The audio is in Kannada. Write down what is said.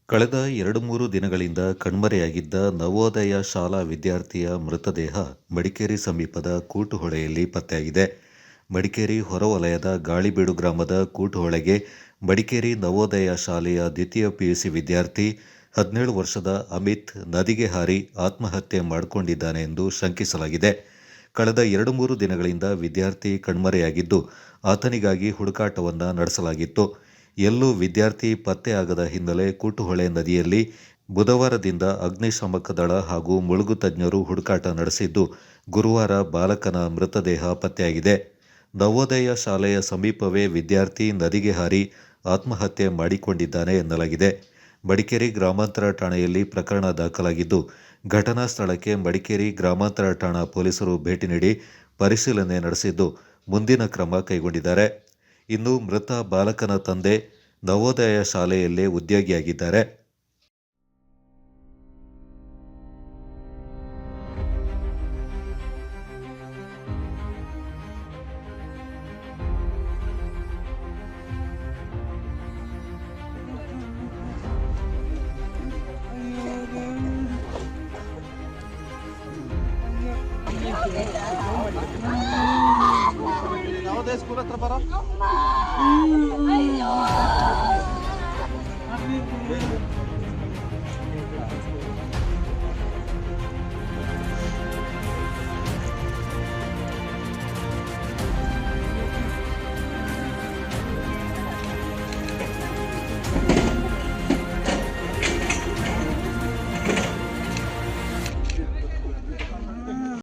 ಕಳೆದ 2-3 ದಿನಗಳಿಂದ ಕಣ್ಮರೆಯಾಗಿದ್ದ ನವೋದಯ ಶಾಲಾ ವಿದ್ಯಾರ್ಥಿಯ ಮೃತದೇಹ ಮಡಿಕೇರಿ ಸಮೀಪದ ಕೂಟುಹೊಳೆಯಲ್ಲಿ ಪತ್ತೆಯಾಗಿದೆ. ಮಡಿಕೇರಿ ಹೊರವಲಯದ ಗಾಳಿಬೀಡು ಗ್ರಾಮದ ಕೂಟುಹೊಳೆಗೆ ಮಡಿಕೇರಿ ನವೋದಯ ಶಾಲೆಯ ದ್ವಿತೀಯ ಪಿಯುಸಿ ವಿದ್ಯಾರ್ಥಿ 17 ವರ್ಷದ ಅಮಿತ್ ನದಿಗೆ ಹಾರಿ ಆತ್ಮಹತ್ಯೆ ಮಾಡಿಕೊಂಡಿದ್ದಾನೆ ಎಂದು ಶಂಕಿಸಲಾಗಿದೆ. ಕಳೆದ 2-3 ದಿನಗಳಿಂದ ವಿದ್ಯಾರ್ಥಿ ಕಣ್ಮರೆಯಾಗಿದ್ದು, ಆತನಿಗಾಗಿ ಹುಡುಕಾಟವನ್ನು ನಡೆಸಲಾಗಿತ್ತು. ಎಲ್ಲೂ ವಿದ್ಯಾರ್ಥಿ ಪತ್ತೆಯಾಗದ ಹಿನ್ನೆಲೆ ಕೂಟುಹೊಳೆ ನದಿಯಲ್ಲಿ ಬುಧವಾರದಿಂದ ಅಗ್ನಿಶಾಮಕ ದಳ ಹಾಗೂ ಮುಳುಗು ತಜ್ಞರು ಹುಡುಕಾಟ ನಡೆಸಿದ್ದು, ಗುರುವಾರ ಬಾಲಕನ ಮೃತದೇಹ ಪತ್ತೆಯಾಗಿದೆ. ನವೋದಯ ಶಾಲೆಯ ಸಮೀಪವೇ ವಿದ್ಯಾರ್ಥಿ ನದಿಗೆ ಹಾರಿ ಆತ್ಮಹತ್ಯೆ ಮಾಡಿಕೊಂಡಿದ್ದಾನೆ ಎನ್ನಲಾಗಿದೆ. ಮಡಿಕೇರಿ ಗ್ರಾಮಾಂತರ ಠಾಣೆಯಲ್ಲಿ ಪ್ರಕರಣ ದಾಖಲಾಗಿದ್ದು, ಘಟನಾ ಸ್ಥಳಕ್ಕೆ ಮಡಿಕೇರಿ ಗ್ರಾಮಾಂತರ ಠಾಣಾ ಪೊಲೀಸರು ಭೇಟಿ ನೀಡಿ ಪರಿಶೀಲನೆ ನಡೆಸಿದ್ದು, ಮುಂದಿನ ಕ್ರಮ ಕೈಗೊಂಡಿದ್ದಾರೆ. ಇನ್ನು ಮೃತ ಬಾಲಕನ ತಂದೆ ನವೋದಯ ಶಾಲೆಯಲ್ಲೇ ಉದ್ಯೋಗಿಯಾಗಿದ್ದಾರೆ. ನವೋದಯ ಸ್ಕೂಲ್ ಹತ್ರ ಬರ.